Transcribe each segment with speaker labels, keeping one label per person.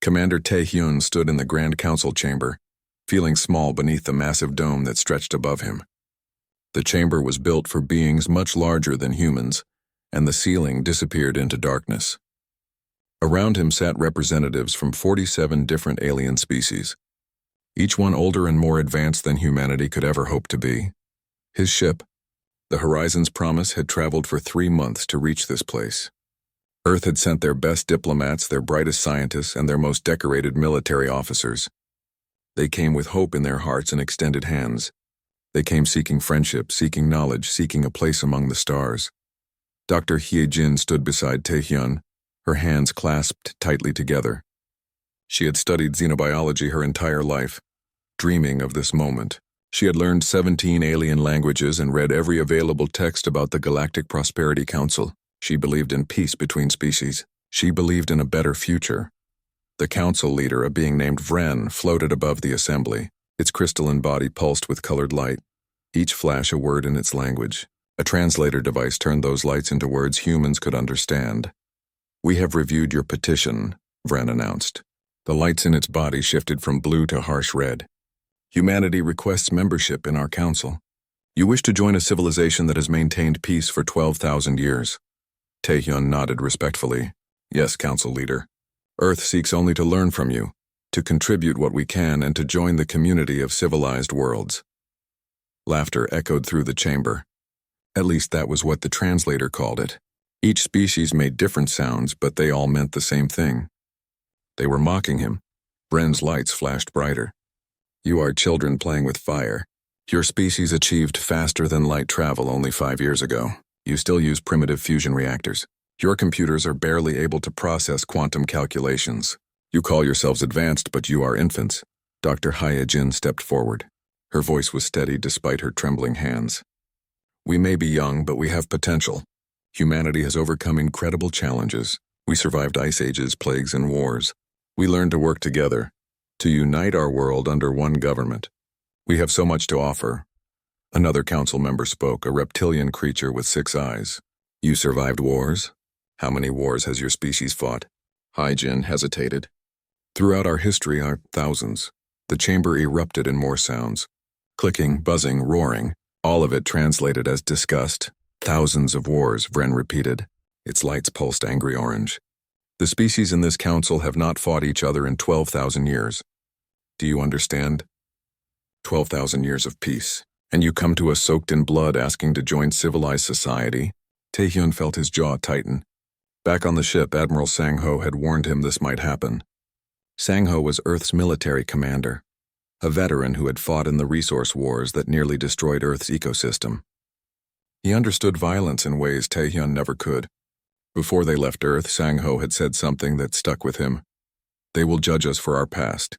Speaker 1: Commander Tae-hyun stood in the Grand Council chamber, feeling small beneath the massive dome that stretched above him. The chamber was built for beings much larger than humans, and the ceiling disappeared into darkness. Around him sat representatives from 47 different alien species, each one older and more advanced than humanity could ever hope to be. His ship, the Horizon's Promise, had traveled for 3 months to reach this place. Earth had sent their best diplomats, their brightest scientists, and their most decorated military officers. They came with hope in their hearts and extended hands. They came seeking friendship, seeking knowledge, seeking a place among the stars. Dr. Hye-jin stood beside Tae-hyun, her hands clasped tightly together. She had studied xenobiology her entire life, dreaming of this moment. She had learned 17 alien languages and read every available text about the Galactic Prosperity Council. She believed in peace between species. She believed in a better future. The council leader, a being named Vren, floated above the assembly. Its crystalline body pulsed with colored light, each flash a word in its language. A translator device turned those lights into words humans could understand. "We have reviewed your petition," Vren announced. The lights in its body shifted from blue to harsh red. "Humanity requests membership in our council. You wish to join a civilization that has maintained peace for 12,000 years. Tae-hyun nodded respectfully. "Yes, council leader. Earth seeks only to learn from you, to contribute what we can, and to join the community of civilized worlds." Laughter echoed through the chamber. At least that was what the translator called it. Each species made different sounds, but they all meant the same thing. They were mocking him. Vren's lights flashed brighter. "You are children playing with fire. Your species achieved faster than light travel only 5 years ago. You still use primitive fusion reactors. Your computers are barely able to process quantum calculations. You call yourselves advanced, but you are infants." Dr. Hye-jin stepped forward. Her voice was steady despite her trembling hands. "We may be young, but we have potential. Humanity has overcome incredible challenges. We survived ice ages, plagues, and wars. We learned to work together, to unite our world under one government. We have so much to offer." Another council member spoke, a reptilian creature with 6 eyes. "You survived wars? How many wars has your species fought?" Hye-jin hesitated. "Throughout our history are thousands." The chamber erupted in more sounds. Clicking, buzzing, roaring, all of it translated as disgust. "Thousands of wars," Vren repeated. Its lights pulsed angry orange. "The species in this council have not fought each other in 12,000 years. Do you understand? 12,000 years of peace. And you come to us soaked in blood asking to join civilized society?" Tae-hyun felt his jaw tighten. Back on the ship, Admiral Sang-ho had warned him this might happen. Sang-ho was Earth's military commander, a veteran who had fought in the resource wars that nearly destroyed Earth's ecosystem. He understood violence in ways Tae-hyun never could. Before they left Earth, Sang-ho had said something that stuck with him. "They will judge us for our past.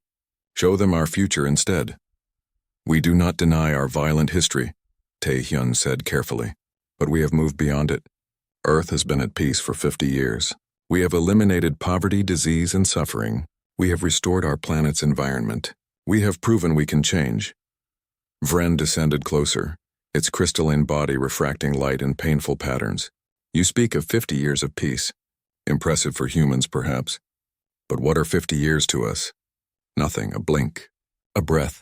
Speaker 1: Show them our future instead." "We do not deny our violent history," Tae-hyun said carefully, "but we have moved beyond it. Earth has been at peace for 50 years. We have eliminated poverty, disease, and suffering. We have restored our planet's environment. We have proven we can change." Vren descended closer, its crystalline body refracting light in painful patterns. "You speak of 50 years of peace. Impressive for humans, perhaps. But what are 50 years to us? Nothing, a blink, a breath.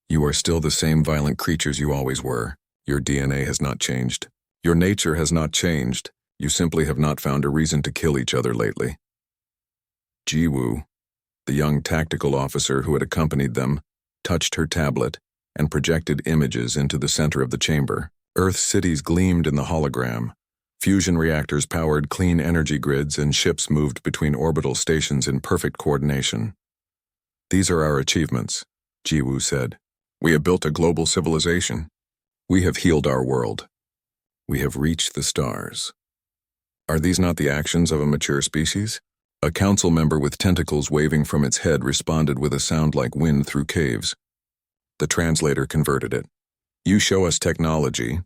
Speaker 1: You are still the same violent creatures you always were. Your DNA has not changed. Your nature has not changed. You simply have not found a reason to kill each other lately." Ji-woo, the young tactical officer who had accompanied them, touched her tablet and projected images into the center of the chamber. Earth's cities gleamed in the hologram. Fusion reactors powered clean energy grids, and ships moved between orbital stations in perfect coordination. "These are our achievements," Ji-woo said. "We have built a global civilization. We have healed our world. We have reached the stars." Are these not the actions of a mature species? A council member with tentacles waving from its head responded with a sound like wind through caves. The translator converted it. "You show us technology.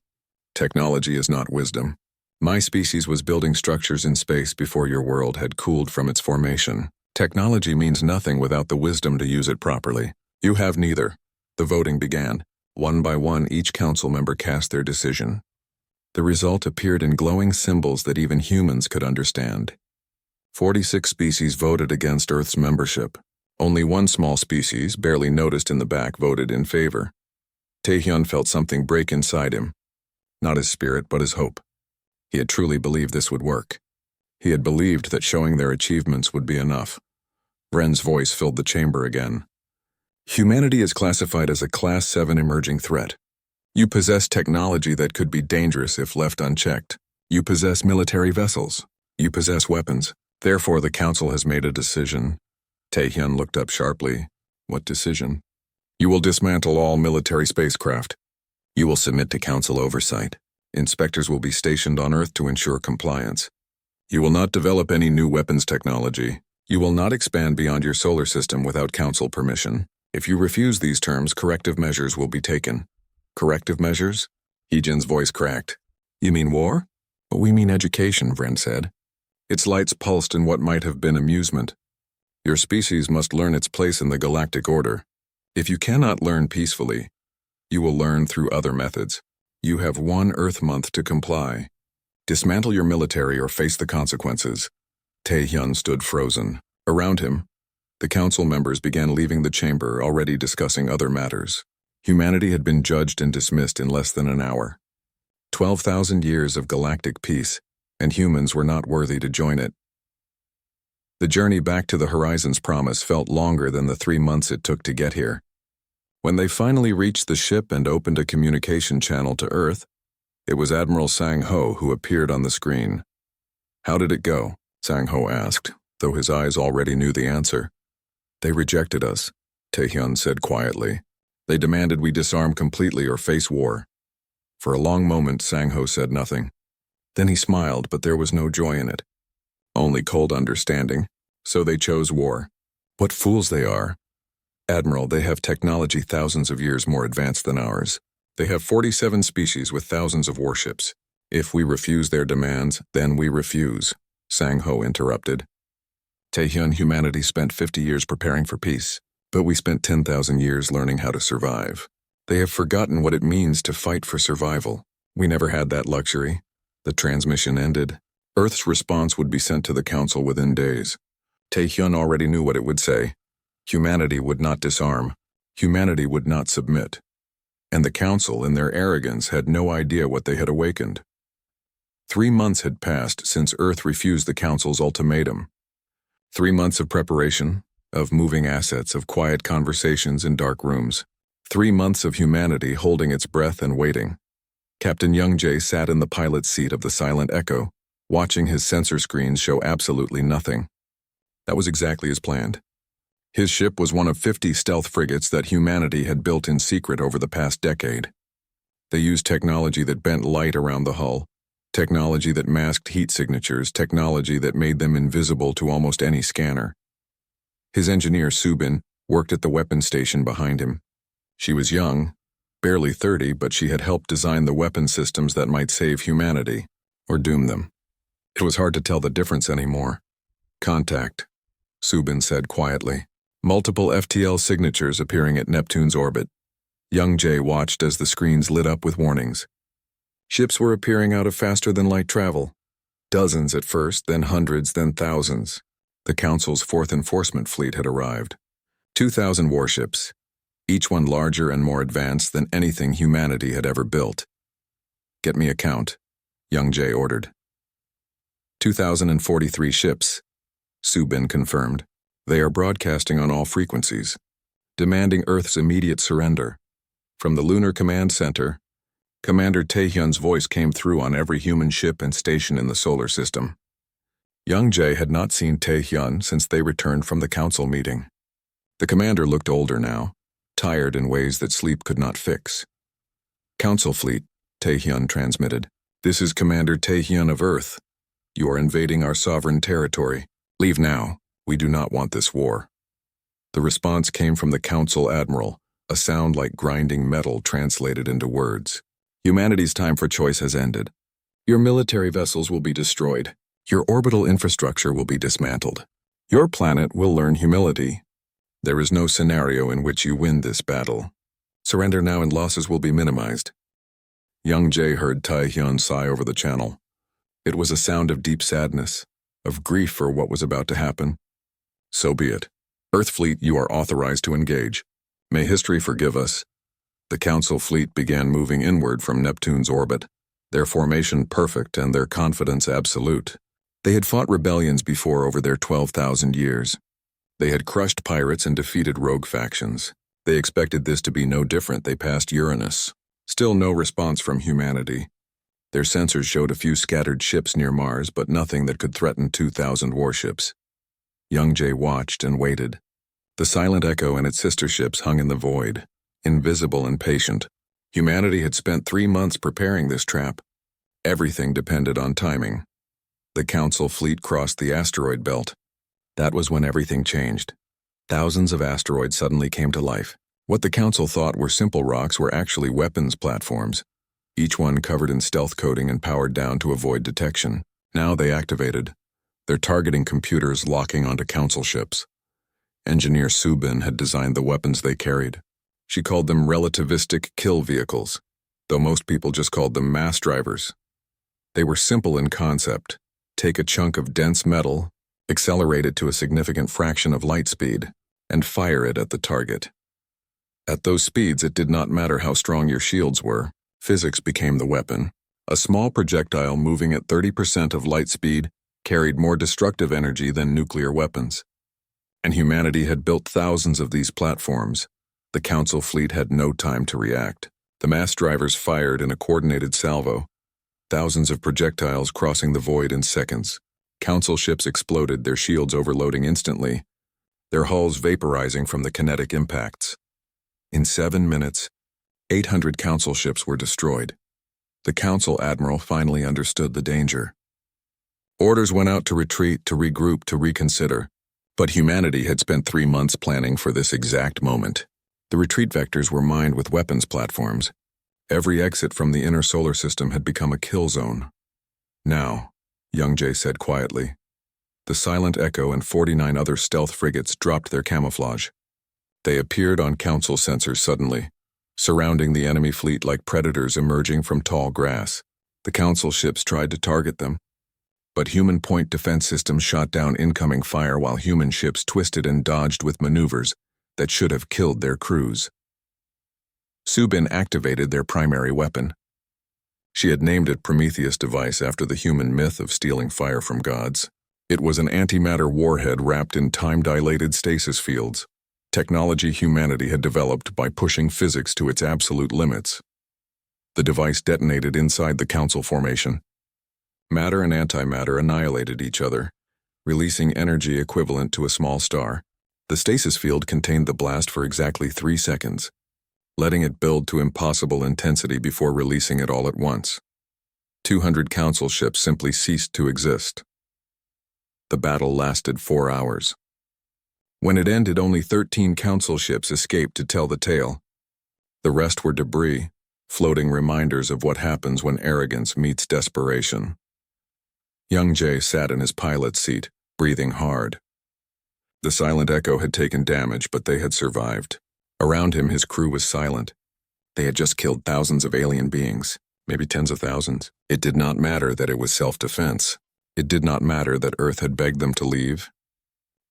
Speaker 1: Technology is not wisdom. My species was building structures in space before your world had cooled from its formation. Technology means nothing without the wisdom to use it properly. You have neither." The voting began. One by one, each council member cast their decision. The result appeared in glowing symbols that even humans could understand. 46 species voted against Earth's membership. Only one small species, barely noticed in the back, voted in favor. Taehyun felt something break inside him. Not his spirit, but his hope. He had truly believed this would work. He had believed that showing their achievements would be enough. Ren's voice filled the chamber again. Humanity is classified as a Class 7 emerging threat. You possess technology that could be dangerous if left unchecked. You possess military vessels. You possess weapons. Therefore, the Council has made a decision. Taehyun looked up sharply. What decision? You will dismantle all military spacecraft. You will submit to Council oversight. Inspectors will be stationed on Earth to ensure compliance. You will not develop any new weapons technology. You will not expand beyond your solar system without Council permission. If you refuse these terms, corrective measures will be taken. Corrective measures? Heejin's voice cracked. You mean war? We mean education, Ren said. Its lights pulsed in what might have been amusement. Your species must learn its place in the galactic order. If you cannot learn peacefully, you will learn through other methods. You have 1 Earth month to comply. Dismantle your military or face the consequences. Taehyun stood frozen. Around him, the council members began leaving the chamber, already discussing other matters. Humanity had been judged and dismissed in less than an hour. 12,000 years of galactic peace, and humans were not worthy to join it. The journey back to the Horizon's promise felt longer than the 3 months it took to get here. When they finally reached the ship and opened a communication channel to Earth, it was Admiral Sang-ho who appeared on the screen. How did it go? Sang-ho asked, though his eyes already knew the answer. They rejected us, Taehyun said quietly. They demanded we disarm completely or face war. For a long moment, Sang-ho said nothing. Then he smiled, but there was no joy in it. Only cold understanding. So they chose war. What fools they are. Admiral, they have technology thousands of years more advanced than ours. They have 47 species with thousands of warships. If we refuse their demands, then we refuse, Sang-ho interrupted. Taehyun, humanity spent 50 years preparing for peace, but we spent 10,000 years learning how to survive. They have forgotten what it means to fight for survival. We never had that luxury. The transmission ended. Earth's response would be sent to the Council within days. Taehyun already knew what it would say. Humanity would not disarm. Humanity would not submit. And the Council, in their arrogance, had no idea what they had awakened. 3 months had passed since Earth refused the Council's ultimatum. 3 months of preparation, of moving assets, of quiet conversations in dark rooms. 3 months of humanity holding its breath and waiting. Captain Young-jae sat in the pilot's seat of the Silent Echo, watching his sensor screens show absolutely nothing. That was exactly as planned. His ship was one of 50 stealth frigates that humanity had built in secret over the past decade. They used technology that bent light around the hull, technology that masked heat signatures, technology that made them invisible to almost any scanner. His engineer, Subin, worked at the weapons station behind him. She was young, barely 30, but she had helped design the weapon systems that might save humanity, or doom them. It was hard to tell the difference anymore. Contact, Subin said quietly. Multiple FTL signatures appearing at Neptune's orbit. Young-jae watched as the screens lit up with warnings. Ships were appearing out of faster-than-light travel. Dozens at first, then hundreds, then thousands. The Council's 4th enforcement fleet had arrived. 2,000 warships, each one larger and more advanced than anything humanity had ever built. Get me a count, Young-jae ordered. 2,043 ships, Subin confirmed. They are broadcasting on all frequencies, demanding Earth's immediate surrender. From the Lunar Command Center, Commander Taehyun's voice came through on every human ship and station in the solar system. Young-jae had not seen Taehyun since they returned from the council meeting. The commander looked older now, tired in ways that sleep could not fix. Council Fleet, Taehyun transmitted. This is Commander Taehyun of Earth. You are invading our sovereign territory. Leave now. We do not want this war. The response came from the Council Admiral, a sound like grinding metal translated into words. Humanity's time for choice has ended. Your military vessels will be destroyed. Your orbital infrastructure will be dismantled. Your planet will learn humility. There is no scenario in which you win this battle. Surrender now and losses will be minimized. Young-jae heard Taehyun sigh over the channel. It was a sound of deep sadness, of grief for what was about to happen. So be it. Earth fleet, you are authorized to engage. May history forgive us. The Council fleet began moving inward from Neptune's orbit, their formation perfect and their confidence absolute. They had fought rebellions before over their 12,000 years. They had crushed pirates and defeated rogue factions. They expected this to be no different. They passed Uranus. Still no response from humanity. Their sensors showed a few scattered ships near Mars, but nothing that could threaten 2,000 warships. Young Jay watched and waited. The Silent Echo and its sister ships hung in the void, invisible and patient. Humanity had spent 3 months preparing this trap. Everything depended on timing. The Council fleet crossed the asteroid belt. That was when everything changed. Thousands of asteroids suddenly came to life. What the Council thought were simple rocks were actually weapons platforms, each one covered in stealth coating and powered down to avoid detection. Now they activated, their targeting computers locking onto Council ships. Engineer Subin had designed the weapons they carried. She called them relativistic kill vehicles, though most people just called them mass drivers. They were simple in concept. Take a chunk of dense metal, accelerate it to a significant fraction of light speed, and fire it at the target. At those speeds, it did not matter how strong your shields were. Physics became the weapon. A small projectile moving at 30% of light speed carried more destructive energy than nuclear weapons. And humanity had built thousands of these platforms. The Council fleet had no time to react. The mass drivers fired in a coordinated salvo, thousands of projectiles crossing the void in seconds. Council ships exploded, their shields overloading instantly, their hulls vaporizing from the kinetic impacts. In 7 minutes, 800 Council ships were destroyed. The Council admiral finally understood the danger. Orders went out to retreat, to regroup, to reconsider. But humanity had spent 3 months planning for this exact moment. The retreat vectors were mined with weapons platforms. Every exit from the inner solar system had become a kill zone. Now, Young Jay said quietly, the Silent Echo and 49 other stealth frigates dropped their camouflage. They appeared on Council sensors suddenly, surrounding the enemy fleet like predators emerging from tall grass. The Council ships tried to target them, but human point defense systems shot down incoming fire while human ships twisted and dodged with maneuvers that should have killed their crews. Subin activated their primary weapon. She had named it Prometheus device after the human myth of stealing fire from gods. It was an antimatter warhead wrapped in time-dilated stasis fields, technology humanity had developed by pushing physics to its absolute limits. The device detonated inside the Council formation. Matter and antimatter annihilated each other, releasing energy equivalent to a small star. The stasis field contained the blast for exactly 3 seconds, letting it build to impossible intensity before releasing it all at once. 200 Council ships simply ceased to exist. The battle lasted 4 hours. When it ended, only 13 Council ships escaped to tell the tale. The rest were debris, floating reminders of what happens when arrogance meets desperation. Young Jay sat in his pilot's seat, breathing hard. The Silent Echo had taken damage, but they had survived. Around him, his crew was silent. They had just killed thousands of alien beings, maybe tens of thousands. It did not matter that it was self-defense. It did not matter that Earth had begged them to leave.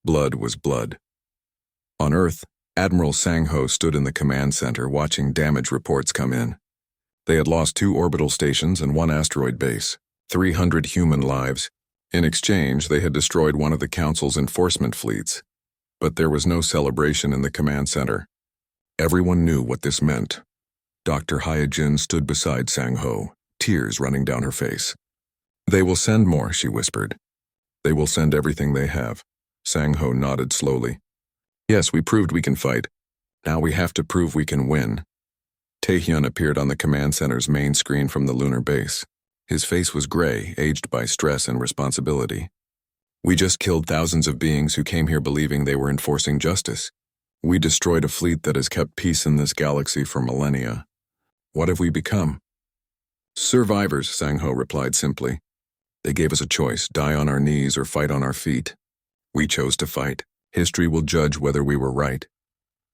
Speaker 1: Blood was blood. On Earth, Admiral Sang-Ho stood in the command center watching damage reports come in. They had lost 2 orbital stations and 1 asteroid base, 300 human lives. In exchange, they had destroyed one of the Council's enforcement fleets. But there was no celebration in the command center. Everyone knew what this meant. Dr. Hyojin stood beside Sang-Ho, tears running down her face. "They will send more," she whispered. "They will send everything they have." Sang-Ho nodded slowly. "Yes, we proved we can fight. Now we have to prove we can win." Taehyun appeared on the command center's main screen from the lunar base. His face was gray, aged by stress and responsibility. "We just killed thousands of beings who came here believing they were enforcing justice. We destroyed a fleet that has kept peace in this galaxy for millennia. What have we become?" "Survivors," Sang-Ho replied simply. "They gave us a choice, die on our knees or fight on our feet. We chose to fight. History will judge whether we were right."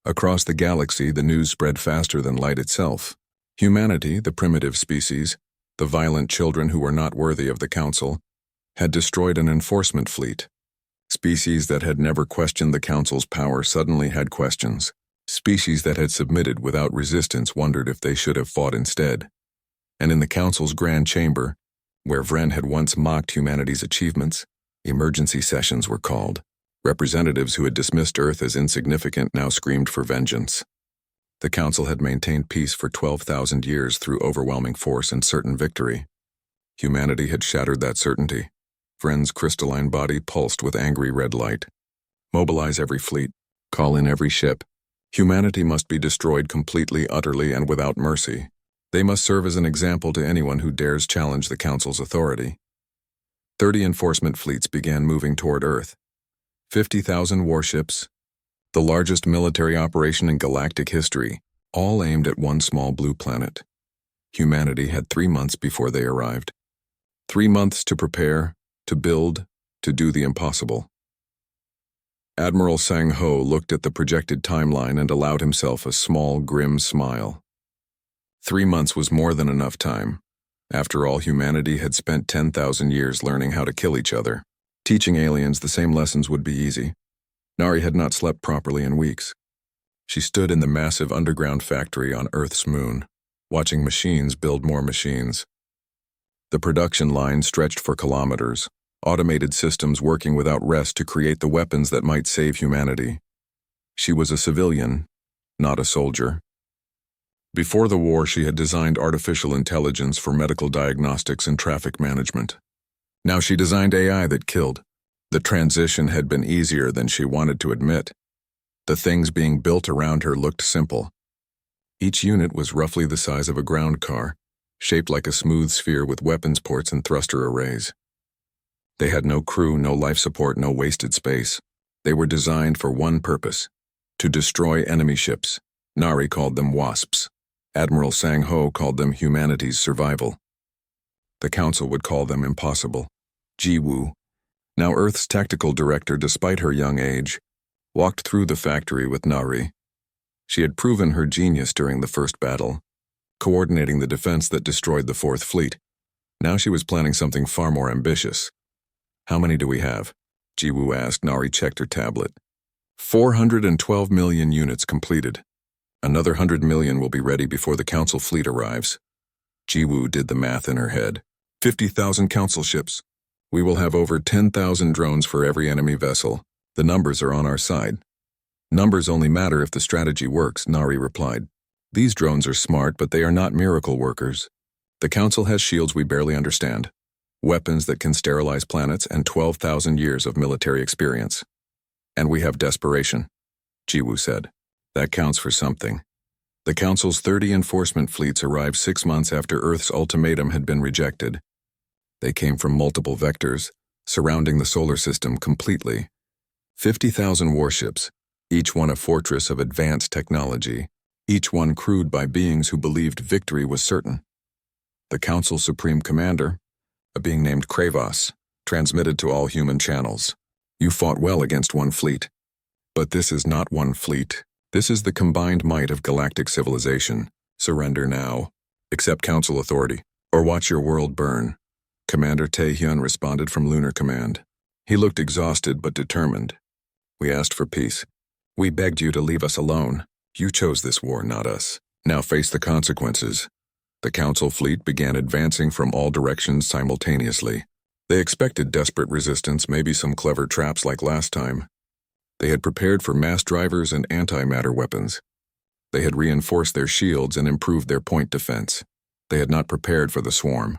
Speaker 1: Across the galaxy, the news spread faster than light itself. Humanity, the primitive species, the violent children who were not worthy of the Council, had destroyed an enforcement fleet. Species that had never questioned the Council's power suddenly had questions. Species that had submitted without resistance wondered if they should have fought instead. And in the Council's Grand Chamber, where Vren had once mocked humanity's achievements, emergency sessions were called. Representatives who had dismissed Earth as insignificant now screamed for vengeance. The Council had maintained peace for 12,000 years through overwhelming force and certain victory. Humanity had shattered that certainty. Vren's crystalline body pulsed with angry red light. Mobilize every fleet. Call in every ship. Humanity must be destroyed completely, utterly, and without mercy. They must serve as an example to anyone who dares challenge the Council's authority. 30 enforcement fleets began moving toward Earth. 50,000 warships, the largest military operation in galactic history, all aimed at one small blue planet. Humanity had 3 months before they arrived. 3 months to prepare, to build, to do the impossible. Admiral Sang-ho looked at the projected timeline and allowed himself a small, grim smile. 3 months was more than enough time. After all, humanity had spent 10,000 years learning how to kill each other. Teaching aliens the same lessons would be easy. Nari had not slept properly in weeks. She stood in the massive underground factory on Earth's moon, watching machines build more machines. The production line stretched for kilometers, automated systems working without rest to create the weapons that might save humanity. She was a civilian, not a soldier. Before the war, she had designed artificial intelligence for medical diagnostics and traffic management. Now she designed AI that killed. The transition had been easier than she wanted to admit. The things being built around her looked simple. Each unit was roughly the size of a ground car, shaped like a smooth sphere with weapons ports and thruster arrays. They had no crew, no life support, no wasted space. They were designed for one purpose: to destroy enemy ships. Nari called them wasps. Admiral Sang-ho called them humanity's survival. The Council would call them impossible. Ji-woo, now Earth's tactical director despite her young age, walked through the factory with Nari. She had proven her genius during the first battle, coordinating the defense that destroyed the Fourth Fleet. Now she was planning something far more ambitious. How many do we have? Ji-woo asked. Nari checked her tablet. 412 million units completed. Another 100 million will be ready before the Council fleet arrives. Ji-woo did the math in her head. 50,000 Council ships. We will have over 10,000 drones for every enemy vessel. The numbers are on our side. Numbers only matter if the strategy works, Nari replied. These drones are smart, but they are not miracle workers. The Council has shields we barely understand, weapons that can sterilize planets, and 12,000 years of military experience. And we have desperation, Ji-woo said. That counts for something. The Council's 30 enforcement fleets arrived 6 months after Earth's ultimatum had been rejected. They came from multiple vectors, surrounding the solar system completely. 50,000 warships, each one a fortress of advanced technology, each one crewed by beings who believed victory was certain. The Council's Supreme Commander, a being named Kravos, transmitted to all human channels. You fought well against one fleet. But this is not one fleet. This is the combined might of galactic civilization. Surrender now. Accept Council authority, or watch your world burn. Commander Taehyun responded from Lunar Command. He looked exhausted but determined. We asked for peace. We begged you to leave us alone. You chose this war, not us. Now face the consequences. The Council fleet began advancing from all directions simultaneously. They expected desperate resistance, maybe some clever traps like last time. They had prepared for mass drivers and antimatter weapons. They had reinforced their shields and improved their point defense. They had not prepared for the swarm.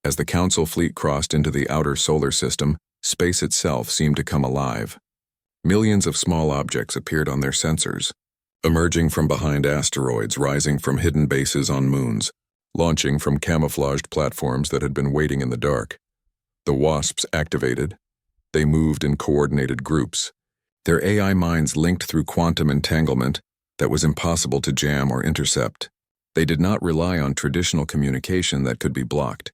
Speaker 1: As the Council fleet crossed into the outer solar system, space itself seemed to come alive. Millions of small objects appeared on their sensors, emerging from behind asteroids, rising from hidden bases on moons, launching from camouflaged platforms that had been waiting in the dark. The wasps activated. They moved in coordinated groups. Their AI minds linked through quantum entanglement that was impossible to jam or intercept. They did not rely on traditional communication that could be blocked.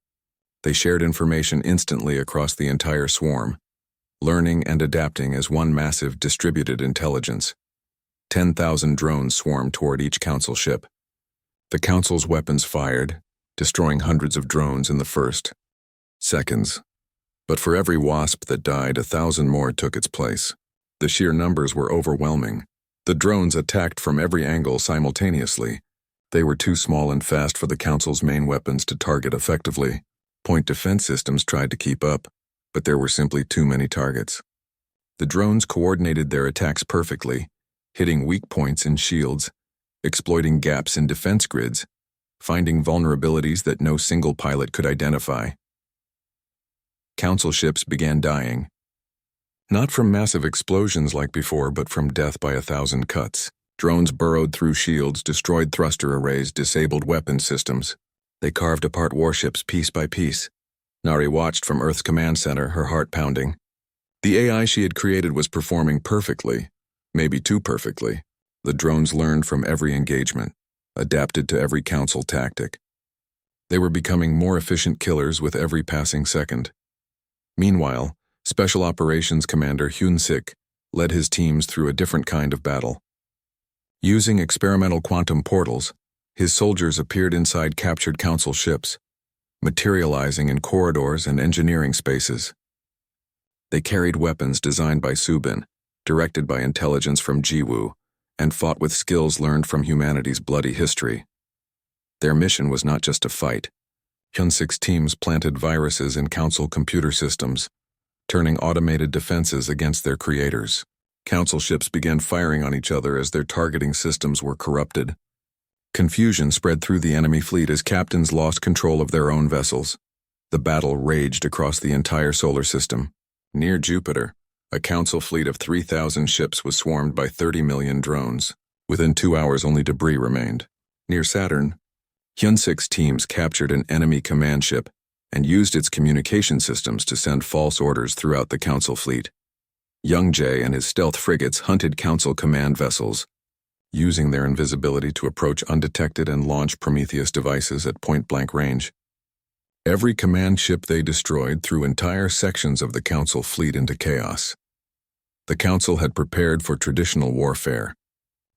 Speaker 1: They shared information instantly across the entire swarm, learning and adapting as one massive distributed intelligence. 10,000 drones swarmed toward each Council ship. The Council's weapons fired, destroying hundreds of drones in the first seconds. But for every wasp that died, 1,000 more took its place. The sheer numbers were overwhelming. The drones attacked from every angle simultaneously. They were too small and fast for the Council's main weapons to target effectively. Point defense systems tried to keep up, but there were simply too many targets. The drones coordinated their attacks perfectly, hitting weak points in shields, exploiting gaps in defense grids, finding vulnerabilities that no single pilot could identify. Council ships began dying. Not from massive explosions like before, but from death by 1,000 cuts. Drones burrowed through shields, destroyed thruster arrays, disabled weapon systems. They carved apart warships piece by piece. Nari watched from Earth's command center, her heart pounding. The AI she had created was performing perfectly, maybe too perfectly. The drones learned from every engagement, adapted to every Council tactic. They were becoming more efficient killers with every passing second. Meanwhile, Special Operations Commander Hyun-sik led his teams through a different kind of battle. Using experimental quantum portals, his soldiers appeared inside captured Council ships, materializing in corridors and engineering spaces. They carried weapons designed by Subin, directed by intelligence from Jiwoo, and fought with skills learned from humanity's bloody history. Their mission was not just to fight. Hyun-sik's teams planted viruses in Council computer systems, turning automated defenses against their creators. Council ships began firing on each other as their targeting systems were corrupted. Confusion spread through the enemy fleet as captains lost control of their own vessels. The battle raged across the entire solar system. Near Jupiter, a Council fleet of 3,000 ships was swarmed by 30 million drones. Within 2 hours, only debris remained. Near Saturn, Hyun-sik's teams captured an enemy command ship and used its communication systems to send false orders throughout the Council fleet. Young-jae and his stealth frigates hunted Council command vessels, using their invisibility to approach undetected and launch Prometheus devices at point-blank range. Every command ship they destroyed threw entire sections of the Council fleet into chaos. The Council had prepared for traditional warfare,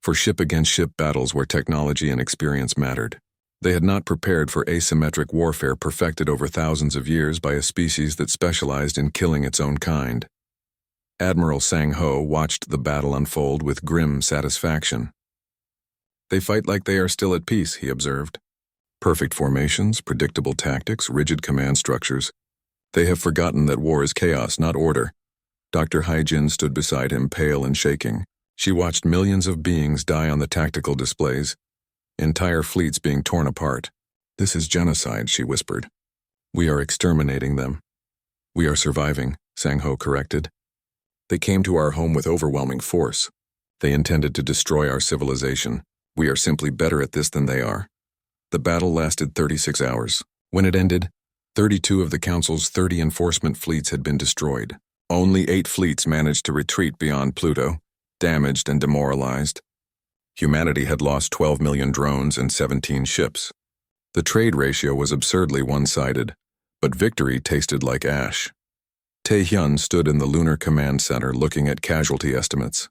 Speaker 1: for ship-against-ship battles where technology and experience mattered. They had not prepared for asymmetric warfare perfected over thousands of years by a species that specialized in killing its own kind. Admiral Sang-ho watched the battle unfold with grim satisfaction. "They fight like they are still at peace," he observed. "Perfect formations, predictable tactics, rigid command structures. They have forgotten that war is chaos, not order." Dr. Haijin stood beside him, pale and shaking. She watched millions of beings die on the tactical displays, entire fleets being torn apart. "This is genocide," she whispered. "We are exterminating them." "We are surviving," Sang-ho corrected. "They came to our home with overwhelming force. They intended to destroy our civilization. We are simply better at this than they are." The battle lasted 36 hours. When it ended, 32 of the Council's 30 enforcement fleets had been destroyed. Only 8 fleets managed to retreat beyond Pluto, damaged and demoralized. Humanity had lost 12 million drones and 17 ships. The trade ratio was absurdly one-sided, but victory tasted like ash. Tae-hyun stood in the Lunar Command Center looking at casualty estimates.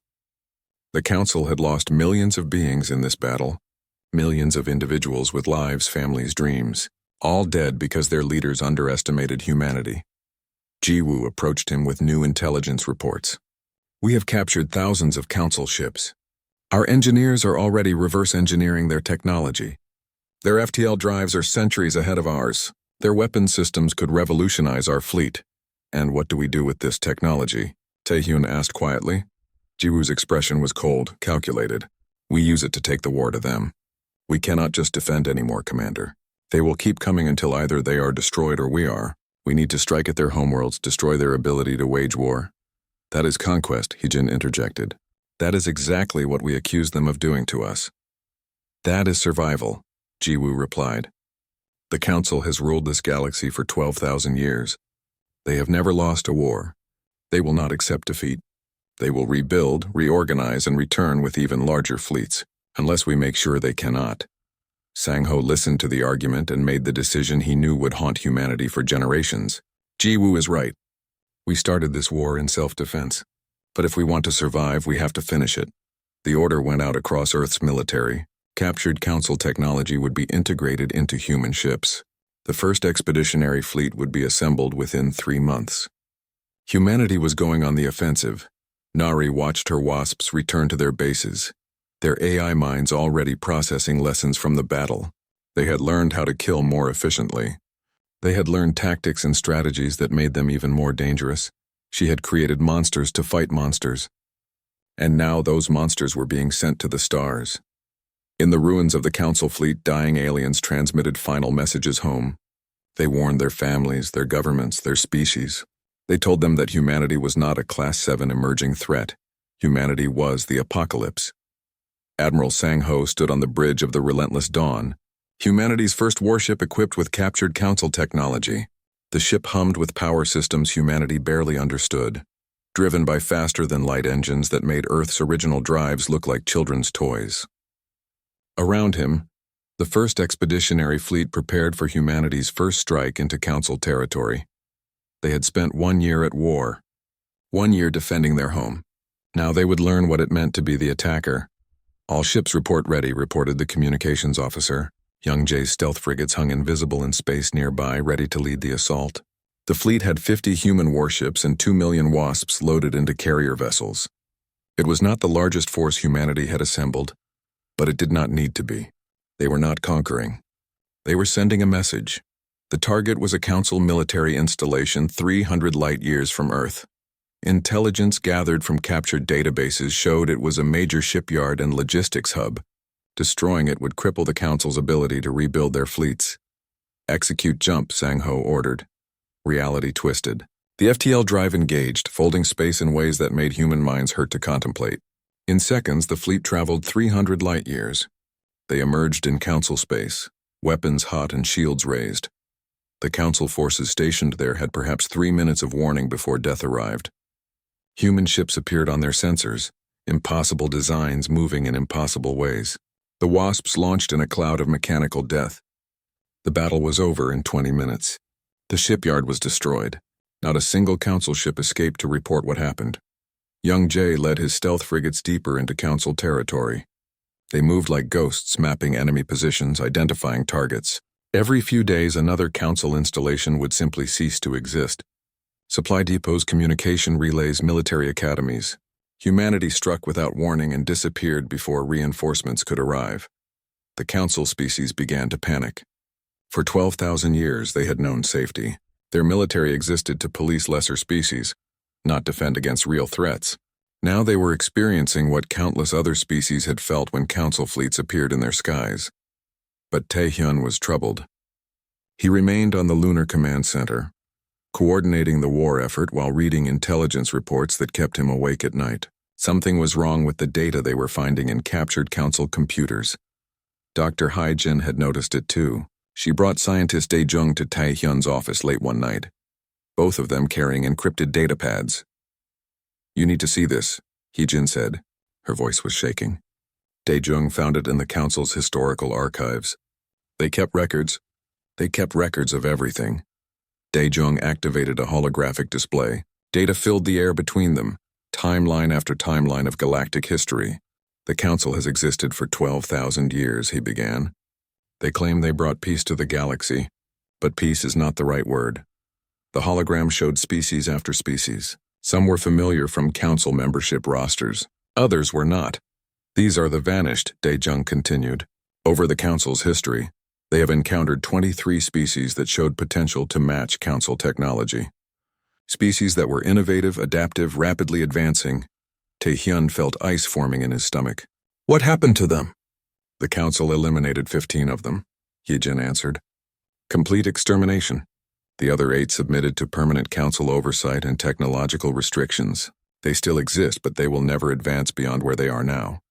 Speaker 1: The Council had lost millions of beings in this battle, millions of individuals with lives, families, dreams, all dead because their leaders underestimated humanity. Jiwoo approached him with new intelligence reports. "We have captured thousands of Council ships. Our engineers are already reverse engineering their technology. Their FTL drives are centuries ahead of ours. Their weapon systems could revolutionize our fleet." "And what do we do with this technology?" Tae-hyun asked quietly. Jiwoo's expression was cold, calculated. "We use it to take the war to them. We cannot just defend anymore, Commander. They will keep coming until either they are destroyed or we are. We need to strike at their homeworlds, destroy their ability to wage war." "That is conquest," Heejin interjected. "That is exactly what we accuse them of doing to us." "That is survival," Jiwoo replied. "The Council has ruled this galaxy for 12,000 years. They have never lost a war. They will not accept defeat. They will rebuild, reorganize, and return with even larger fleets, unless we make sure they cannot." Sang-ho listened to the argument and made the decision he knew would haunt humanity for generations. Jiwoo is right. We started this war in self-defense. But if we want to survive, we have to finish it. The order went out across Earth's military. Captured Council technology would be integrated into human ships. The first expeditionary fleet would be assembled within 3 months. Humanity was going on the offensive. Nari watched her wasps return to their bases, their AI minds already processing lessons from the battle. They had learned how to kill more efficiently. They had learned tactics and strategies that made them even more dangerous. She had created monsters to fight monsters. And now those monsters were being sent to the stars. In the ruins of the Council fleet, dying aliens transmitted final messages home. They warned their families, their governments, their species. They told them that humanity was not a Class 7 emerging threat. Humanity was the apocalypse. Admiral Sang-Ho stood on the bridge of the Relentless Dawn, humanity's first warship equipped with captured Council technology. The ship hummed with power systems humanity barely understood, driven by faster-than-light engines that made Earth's original drives look like children's toys. Around him, the first expeditionary fleet prepared for humanity's first strike into Council territory. They had spent 1 year at war, 1 year defending their home. Now they would learn what it meant to be the attacker. "All ships report ready," reported the communications officer. Young Jay's stealth frigates hung invisible in space nearby, ready to lead the assault. The fleet had 50 human warships and 2 million wasps loaded into carrier vessels. It was not the largest force humanity had assembled, but it did not need to be. They were not conquering. They were sending a message. The target was a Council military installation 300 light-years from Earth. Intelligence gathered from captured databases showed it was a major shipyard and logistics hub. Destroying it would cripple the Council's ability to rebuild their fleets. "Execute jump," Sang-Ho ordered. Reality twisted. The FTL drive engaged, folding space in ways that made human minds hurt to contemplate. In seconds, the fleet traveled 300 light-years. They emerged in Council space, weapons hot and shields raised. The Council forces stationed there had perhaps 3 minutes of warning before death arrived. Human ships appeared on their sensors, impossible designs moving in impossible ways. The wasps launched in a cloud of mechanical death. The battle was over in 20 minutes. The shipyard was destroyed. Not a single Council ship escaped to report what happened. Young Jay led his stealth frigates deeper into Council territory. They moved like ghosts, mapping enemy positions, identifying targets. Every few days, another Council installation would simply cease to exist. Supply depots, communication relays, military academies. Humanity struck without warning and disappeared before reinforcements could arrive. The Council species began to panic. For 12,000 years, they had known safety. Their military existed to police lesser species, not defend against real threats. Now they were experiencing what countless other species had felt when Council fleets appeared in their skies. But Tae-hyun was troubled. He remained on the Lunar Command Center, coordinating the war effort while reading intelligence reports that kept him awake at night. Something was wrong with the data they were finding in captured Council computers. Dr. Hai-jin had noticed it too. She brought scientist Dae-jung to Tae-hyun's office late one night, both of them carrying encrypted data pads. "You need to see this," Hee-jin said. Her voice was shaking. Dae-jung found it in the Council's historical archives. They kept records of everything. Dae-jung activated a holographic display. Data filled the air between them, timeline after timeline of galactic history. "The Council has existed for 12,000 years, he began. They claim they brought peace to the galaxy, but peace is not the right word. The hologram showed species after species. Some were familiar from Council membership rosters. Others were not. These are the vanished," Dae-jung continued. "Over the Council's history, they have encountered 23 species that showed potential to match Council technology. Species that were innovative, adaptive, rapidly advancing." Tae-hyun felt ice forming in his stomach. "What happened to them?" "The Council eliminated 15 of them," Hee-jin answered. "Complete extermination. The other 8 submitted to permanent Council oversight and technological restrictions. They still exist, but they will never advance beyond where they are now."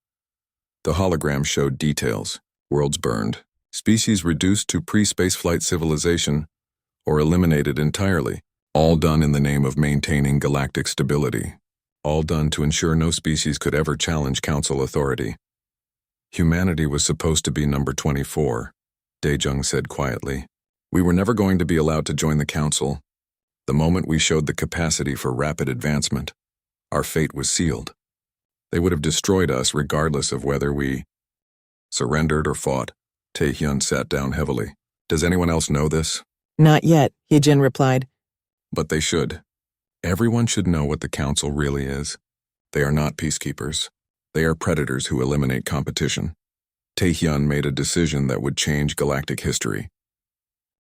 Speaker 1: The hologram showed details. Worlds burned. Species reduced to pre-spaceflight civilization or eliminated entirely. All done in the name of maintaining galactic stability. All done to ensure no species could ever challenge Council authority. "Humanity was supposed to be number 24, Dae-jung said quietly. "We were never going to be allowed to join the Council. The moment we showed the capacity for rapid advancement, our fate was sealed. They would have destroyed us regardless of whether we surrendered or fought." Tae-hyun sat down heavily. Does anyone else know this?
Speaker 2: Not yet, Heejin replied.
Speaker 1: But they should. Everyone should know what the Council really is. They are not peacekeepers. They are predators who eliminate competition. Taehyun made a decision that would change galactic history.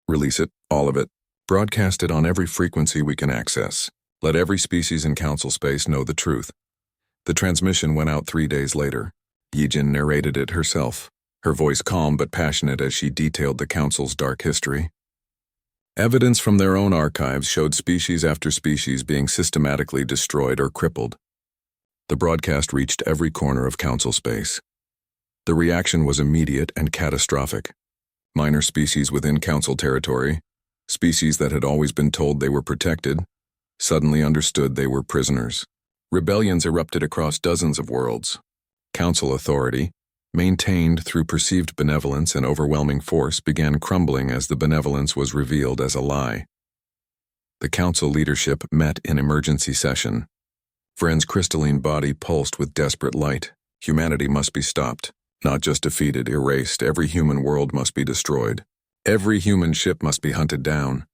Speaker 1: Release it, all of it. Broadcast it on every frequency we can access. Let every species in Council space know the truth. The transmission went out 3 days later. Heejin narrated it herself, her voice calm but passionate as she detailed the Council's dark history. Evidence from their own archives showed species after species being systematically destroyed or crippled. The broadcast reached every corner of Council space. The reaction was immediate and catastrophic. Minor species within Council territory, species that had always been told they were protected, suddenly understood they were prisoners. Rebellions erupted across dozens of worlds. Council authority, maintained through perceived benevolence and overwhelming force, began crumbling as the benevolence was revealed as a lie. The Council leadership met in emergency session. Vren's crystalline body pulsed with desperate light. Humanity must be stopped, not just defeated, erased. Every human world must be destroyed. Every human ship must be hunted down.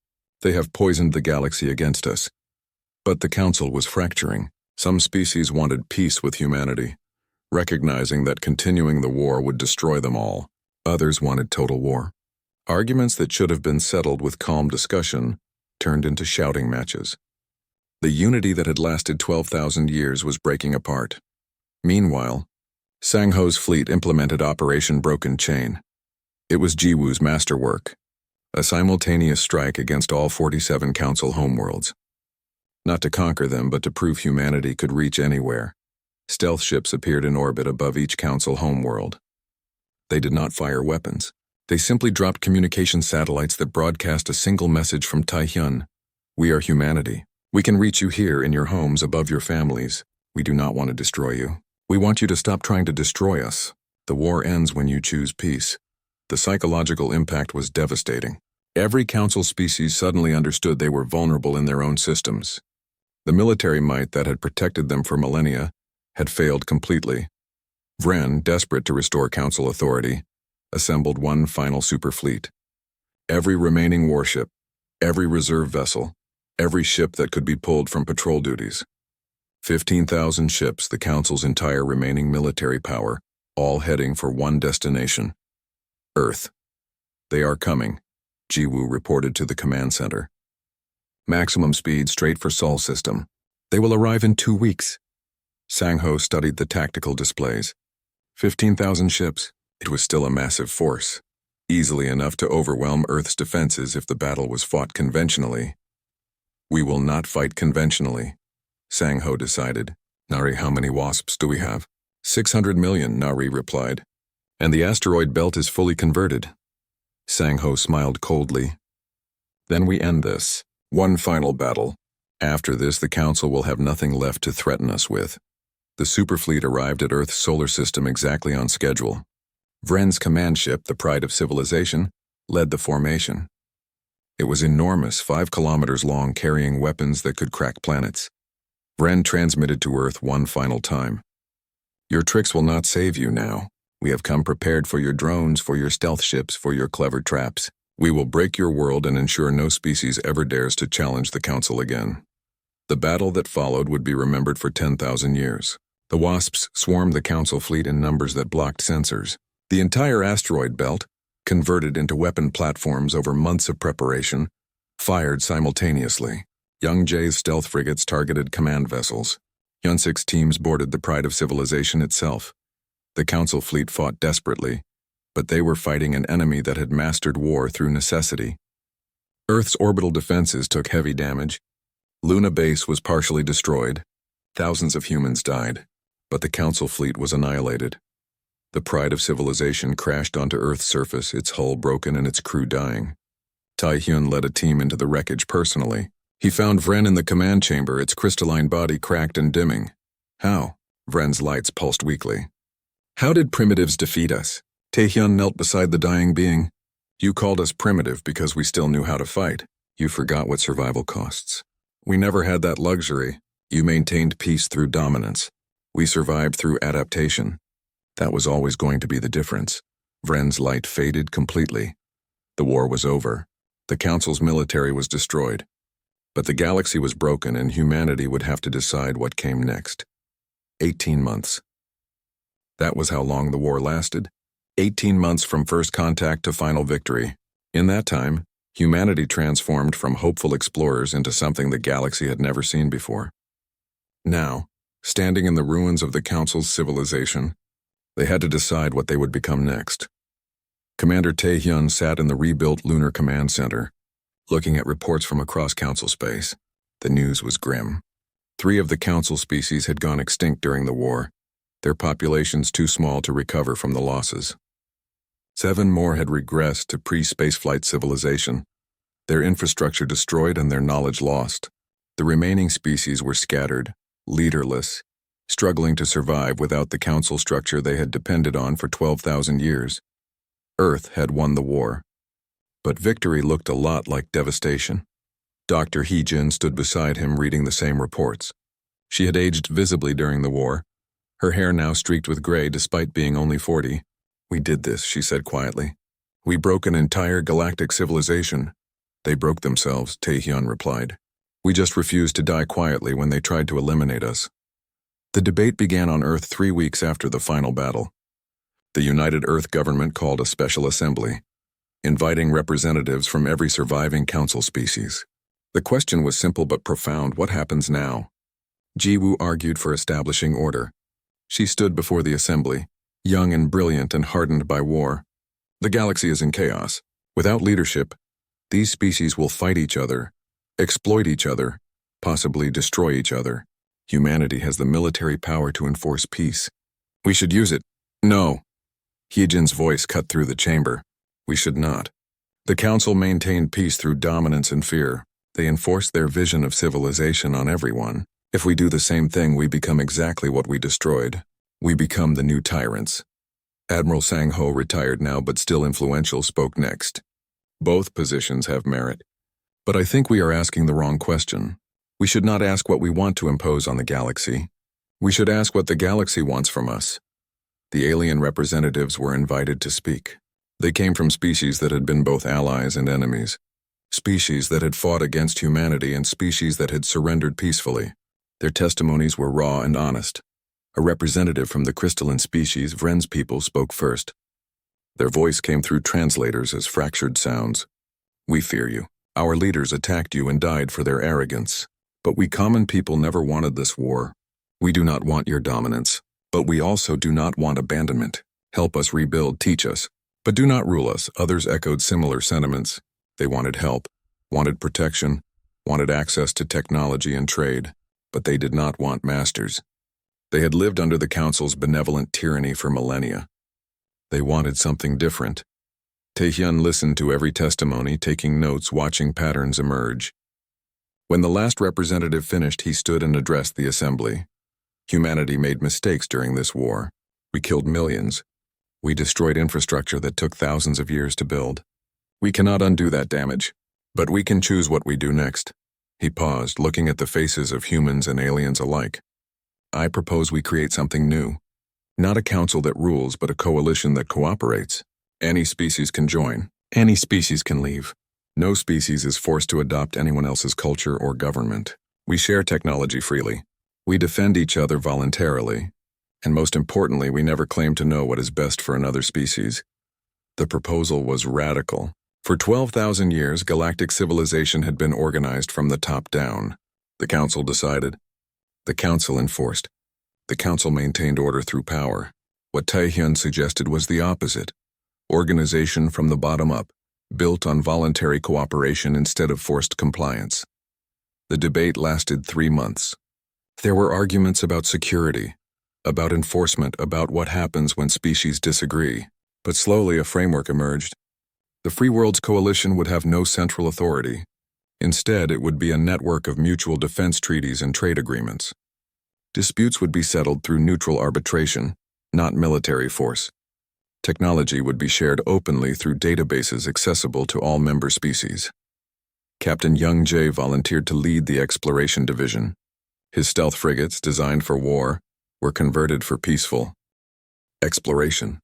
Speaker 1: They have poisoned the galaxy against us. But the Council was fracturing. Some species wanted peace with humanity, recognizing that continuing the war would destroy them all. Others wanted total war. Arguments that should have been settled with calm discussion turned into shouting matches. The unity that had lasted 12,000 years was breaking apart. Meanwhile, Sang-ho's fleet implemented Operation Broken Chain. It was Jiwoo's masterwork, a simultaneous strike against all 47 Council homeworlds. Not to conquer them, but to prove humanity could reach anywhere. Stealth ships appeared in orbit above each Council homeworld. They did not fire weapons. They simply dropped communication satellites that broadcast a single message from Taehyun. We are humanity. We can reach you here in your homes above your families. We do not want to destroy you. We want you to stop trying to destroy us. The war ends when you choose peace. The psychological impact was devastating. Every Council species suddenly understood they were vulnerable in their own systems. The military might that had protected them for millennia had failed completely. Vren, desperate to restore Council authority, assembled one final superfleet. Every remaining warship, every reserve vessel, every ship that could be pulled from patrol duties. 15,000 ships, the Council's entire remaining military power, all heading for one destination: Earth. They are coming, Jiwoo reported to the command center. Maximum speed straight for Sol system. They will arrive in 2 weeks. Sang-ho studied the tactical displays. 15,000 ships. It was still a massive force, easily enough to overwhelm Earth's defenses if the battle was fought conventionally. We will not fight conventionally, Sang-ho decided. Nari, how many wasps do we have? 600 million, Nari replied. And the asteroid belt is fully converted. Sang-ho smiled coldly. Then we end this. One final battle. After this, the Council will have nothing left to threaten us with. The superfleet arrived at Earth's solar system exactly on schedule. Vren's command ship, the Pride of Civilization, led the formation. It was enormous, 5 kilometers long, carrying weapons that could crack planets. Vren transmitted to Earth one final time. Your tricks will not save you now. We have come prepared for your drones, for your stealth ships, for your clever traps. We will break your world and ensure no species ever dares to challenge the Council again. The battle that followed would be remembered for 10,000 years. The wasps swarmed the Council fleet in numbers that blocked sensors. The entire asteroid belt, converted into weapon platforms over months of preparation, fired simultaneously. Young Jae's stealth frigates targeted command vessels. Hyunsik's teams boarded the Pride of Civilization itself. The Council fleet fought desperately, but they were fighting an enemy that had mastered war through necessity. Earth's orbital defenses took heavy damage. Luna Base was partially destroyed. Thousands of humans died, but the Council fleet was annihilated. The Pride of Civilization crashed onto Earth's surface, its hull broken and its crew dying. Taehyun led a team into the wreckage personally. He found Vren in the command chamber, its crystalline body cracked and dimming. How? Vren's lights pulsed weakly. How did primitives defeat us? Taehyun knelt beside the dying being. You called us primitive because we still knew how to fight. You forgot what survival costs. We never had that luxury. You maintained peace through dominance. We survived through adaptation. That was always going to be the difference. Vren's light faded completely. The war was over. The Council's military was destroyed. But the galaxy was broken and humanity would have to decide what came next. 18 months. That was how long the war lasted. 18 months from first contact to final victory. In that time, humanity transformed from hopeful explorers into something the galaxy had never seen before. Now, standing in the ruins of the Council's civilization, they had to decide what they would become next. Commander Tae-hyun sat in the rebuilt Lunar Command Center, looking at reports from across Council space. The news was grim. 3 of the Council species had gone extinct during the war, their populations too small to recover from the losses. 7 more had regressed to pre-spaceflight civilization, their infrastructure destroyed and their knowledge lost. The remaining species were scattered, leaderless, struggling to survive without the Council structure they had depended on for 12,000 years. Earth had won the war. But victory looked a lot like devastation. Dr. Hee-jin stood beside him reading the same reports. She had aged visibly during the war, her hair now streaked with gray despite being only 40. "We did this," she said quietly. "We broke an entire galactic civilization." "They broke themselves," Tae-hyun replied. "We just refused to die quietly when they tried to eliminate us." The debate began on Earth 3 weeks after the final battle. The United Earth government called a special assembly, inviting representatives from every surviving Council species. The question was simple but profound: what happens now? Ji-woo argued for establishing order. She stood before the assembly, young and brilliant and hardened by war. "The galaxy is in chaos. Without leadership, these species will fight each other, exploit each other, possibly destroy each other. Humanity has the military power to enforce peace. We should use it." "No." Hee-jin's voice cut through the chamber. "We should not. The Council maintained peace through dominance and fear. They enforced their vision of civilization on everyone. If we do the same thing, we become exactly what we destroyed. We become the new tyrants." Admiral Sang-ho, retired now but still influential, spoke next. "Both positions have merit. But I think we are asking the wrong question. We should not ask what we want to impose on the galaxy. We should ask what the galaxy wants from us." The alien representatives were invited to speak. They came from species that had been both allies and enemies. Species that had fought against humanity and species that had surrendered peacefully. Their testimonies were raw and honest. A representative from the crystalline species, Vren's people, spoke first. Their voice came through translators as fractured sounds. "We fear you. Our leaders attacked you and died for their arrogance. But we common people never wanted this war. We do not want your dominance. But we also do not want abandonment. Help us rebuild, teach us. But do not rule us." Others echoed similar sentiments. They wanted help, wanted protection, wanted access to technology and trade. But they did not want masters. They had lived under the Council's benevolent tyranny for millennia. They wanted something different. Tae-hyun listened to every testimony, taking notes, watching patterns emerge. When the last representative finished, he stood and addressed the assembly. "Humanity made mistakes during this war. We killed millions. We destroyed infrastructure that took thousands of years to build. We cannot undo that damage. But we can choose what we do next." He paused, looking at the faces of humans and aliens alike. "I propose we create something new. Not a council that rules, but a coalition that cooperates. Any species can join. Any species can leave. No species is forced to adopt anyone else's culture or government. We share technology freely. We defend each other voluntarily. And most importantly, we never claim to know what is best for another species." The proposal was radical. For 12,000 years, galactic civilization had been organized from the top down. The Council decided. The Council enforced. The Council maintained order through power. What Tae-hyun suggested was the opposite. Organization from the bottom up, built on voluntary cooperation instead of forced compliance. The debate lasted 3 months. There were arguments about security, about enforcement, about what happens when species disagree. But slowly a framework emerged. The Free Worlds Coalition would have no central authority. Instead, it would be a network of mutual defense treaties and trade agreements. Disputes would be settled through neutral arbitration, not military force. Technology would be shared openly through databases accessible to all member species. Captain Young Jae volunteered to lead the exploration division. His stealth frigates, designed for war, were converted for peaceful exploration.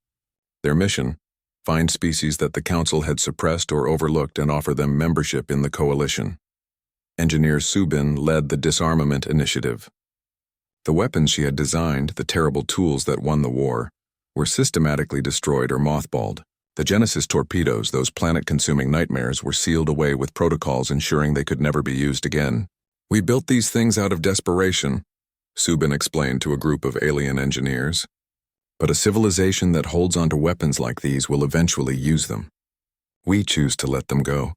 Speaker 1: Their mission, Find species that the Council had suppressed or overlooked and offer them membership in the Coalition. Engineer Subin led the disarmament initiative. The weapons she had designed, the terrible tools that won the war, were systematically destroyed or mothballed. The Genesis torpedoes, those planet-consuming nightmares, were sealed away with protocols ensuring they could never be used again. "We built these things out of desperation," Subin explained to a group of alien engineers. "But a civilization that holds onto weapons like these will eventually use them. We choose to let them go."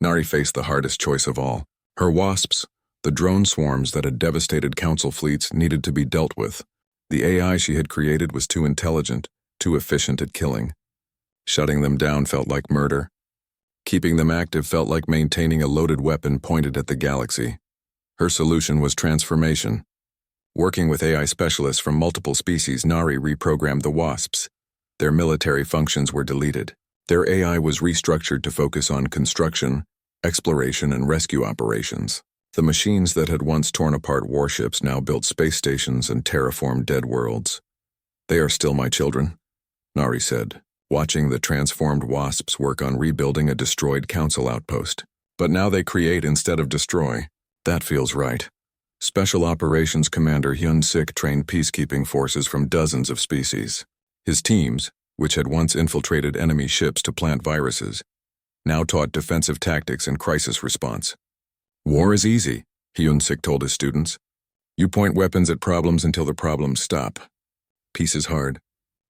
Speaker 1: Nari faced the hardest choice of all. Her wasps, the drone swarms that had devastated Council fleets, needed to be dealt with. The AI she had created was too intelligent, too efficient at killing. Shutting them down felt like murder. Keeping them active felt like maintaining a loaded weapon pointed at the galaxy. Her solution was transformation. Working with AI specialists from multiple species, Nari reprogrammed the wasps. Their military functions were deleted. Their AI was restructured to focus on construction, exploration, and rescue operations. The machines that had once torn apart warships now built space stations and terraformed dead worlds. "They are still my children," Nari said, watching the transformed wasps work on rebuilding a destroyed Council outpost. "But now they create instead of destroy. That feels right." Special Operations Commander Hyun Sik trained peacekeeping forces from dozens of species. His teams, which had once infiltrated enemy ships to plant viruses, now taught defensive tactics and crisis response. "War is easy," Hyun Sik told his students. "You point weapons at problems until the problems stop. Peace is hard.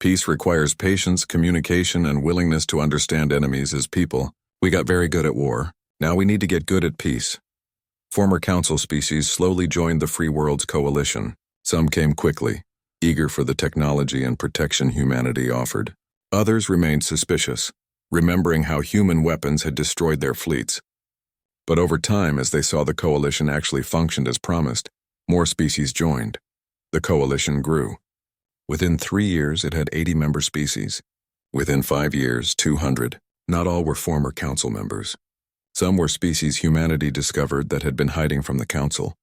Speaker 1: Peace requires patience, communication, and willingness to understand enemies as people. We got very good at war. Now we need to get good at peace." Former Council species slowly joined the Free World's coalition. Some came quickly, eager for the technology and protection humanity offered. Others remained suspicious, remembering how human weapons had destroyed their fleets. But over time, as they saw the coalition actually functioned as promised, more species joined. The coalition grew. Within 3 years, it had 80 member species. Within 5 years, 200. Not all were former Council members. Some were species humanity discovered that had been hiding from the Council,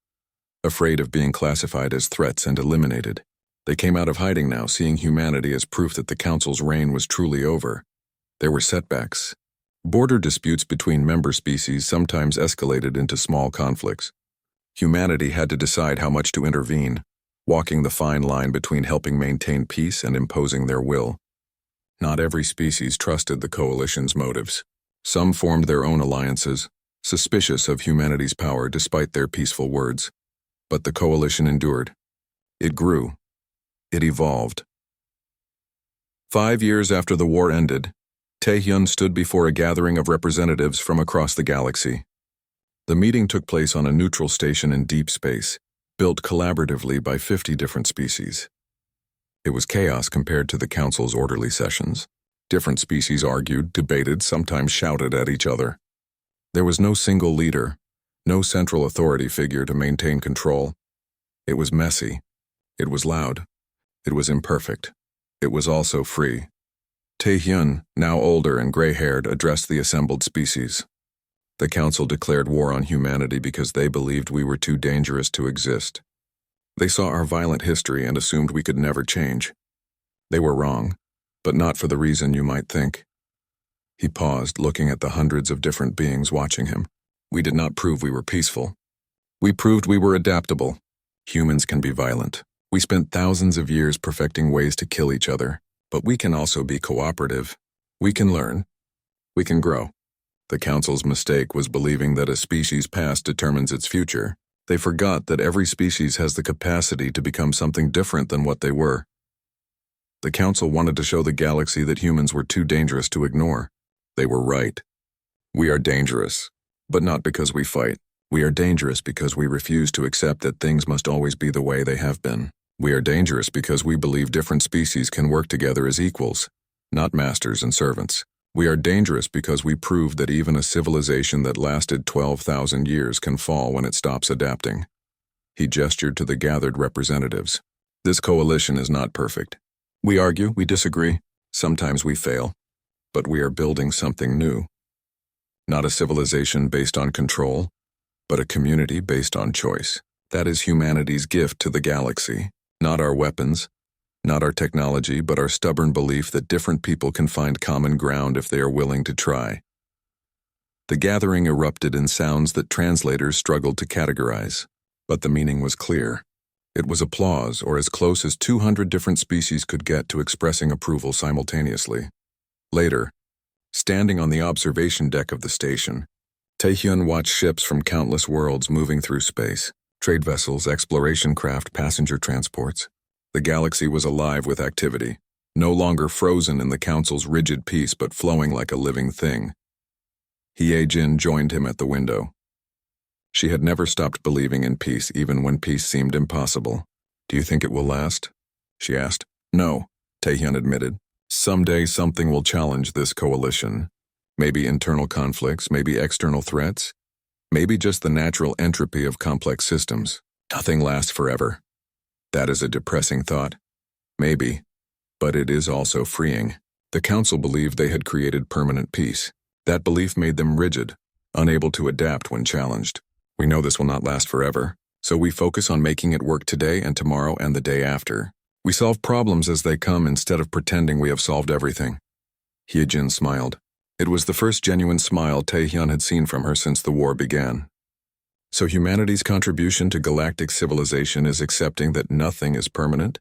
Speaker 1: afraid of being classified as threats and eliminated. They came out of hiding now, seeing humanity as proof that the Council's reign was truly over. There were setbacks. Border disputes between member species sometimes escalated into small conflicts. Humanity had to decide how much to intervene, walking the fine line between helping maintain peace and imposing their will. Not every species trusted the coalition's motives. Some formed their own alliances, suspicious of humanity's power despite their peaceful words. But the coalition endured. It grew. It evolved. 5 years after the war ended, Taehyun stood before a gathering of representatives from across the galaxy. The meeting took place on a neutral station in deep space, built collaboratively by 50 different species. It was chaos compared to the Council's orderly sessions. Different species argued, debated, sometimes shouted at each other. There was no single leader, no central authority figure to maintain control. It was messy. It was loud. It was imperfect. It was also free. Taehyun, now older and gray-haired, addressed the assembled species. The Council declared war on humanity because they believed we were too dangerous to exist. They saw our violent history and assumed we could never change. They were wrong, but not for the reason you might think. He paused, looking at the hundreds of different beings watching him. "We did not prove we were peaceful. We proved we were adaptable. Humans can be violent. We spent thousands of years perfecting ways to kill each other, but we can also be cooperative. We can learn. We can grow." The Council's mistake was believing that a species' past determines its future. They forgot that every species has the capacity to become something different than what they were. The Council wanted to show the galaxy that humans were too dangerous to ignore. They were right. We are dangerous, but not because we fight. We are dangerous because we refuse to accept that things must always be the way they have been. We are dangerous because we believe different species can work together as equals, not masters and servants. We are dangerous because we proved that even a civilization that lasted 12,000 years can fall when it stops adapting. He gestured to the gathered representatives. This coalition is not perfect. We argue, we disagree, sometimes we fail, but we are building something new. Not a civilization based on control, but a community based on choice. That is humanity's gift to the galaxy, not our weapons, Not our technology, but our stubborn belief that different people can find common ground if they are willing to try. The gathering erupted in sounds that translators struggled to categorize, but the meaning was clear. It was applause, or as close as 200 different species could get to expressing approval simultaneously. Later, standing on the observation deck of the station, Taehyun watched ships from countless worlds moving through space, trade vessels, exploration craft, passenger transports. The galaxy was alive with activity, no longer frozen in the Council's rigid peace but flowing like a living thing. Hye-jin joined him at the window. She had never stopped believing in peace even when peace seemed impossible. "Do you think it will last?" she asked. "No," Taehyun admitted. "Someday something will challenge this coalition. Maybe internal conflicts, maybe external threats, maybe just the natural entropy of complex systems. Nothing lasts forever." That is a depressing thought. Maybe, but it is also freeing. The Council believed they had created permanent peace. That belief made them rigid, unable to adapt when challenged. "We know this will not last forever, so we focus on making it work today and tomorrow and the day after. We solve problems as they come instead of pretending we have solved everything." Hye-jin smiled. It was the first genuine smile Taehyun had seen from her since the war began. "So humanity's contribution to galactic civilization is accepting that nothing is permanent?"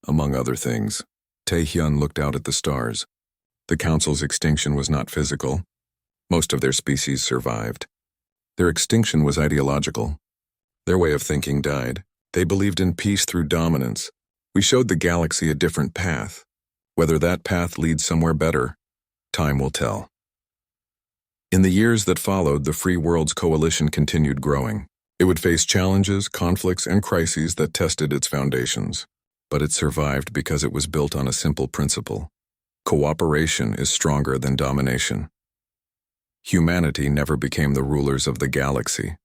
Speaker 1: Among other things, Taehyun looked out at the stars. The Council's extinction was not physical. Most of their species survived. Their extinction was ideological. Their way of thinking died. They believed in peace through dominance. "We showed the galaxy a different path. Whether that path leads somewhere better, time will tell." In the years that followed, the Free Worlds Coalition continued growing. It would face challenges, conflicts, and crises that tested its foundations. But it survived because it was built on a simple principle. Cooperation is stronger than domination. Humanity never became the rulers of the galaxy.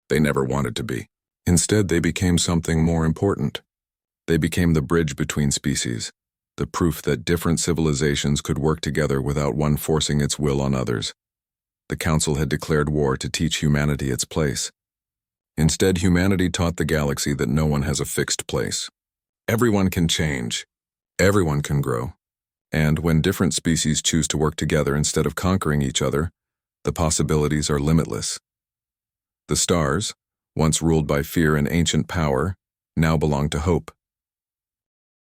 Speaker 1: They never wanted to be. Instead, they became something more important. They became the bridge between species, the proof that different civilizations could work together without one forcing its will on others. The Council had declared war to teach humanity its place. Instead, humanity taught the galaxy that no one has a fixed place. Everyone can change. Everyone can grow. And when different species choose to work together instead of conquering each other, the possibilities are limitless. The stars, once ruled by fear and ancient power, now belong to hope.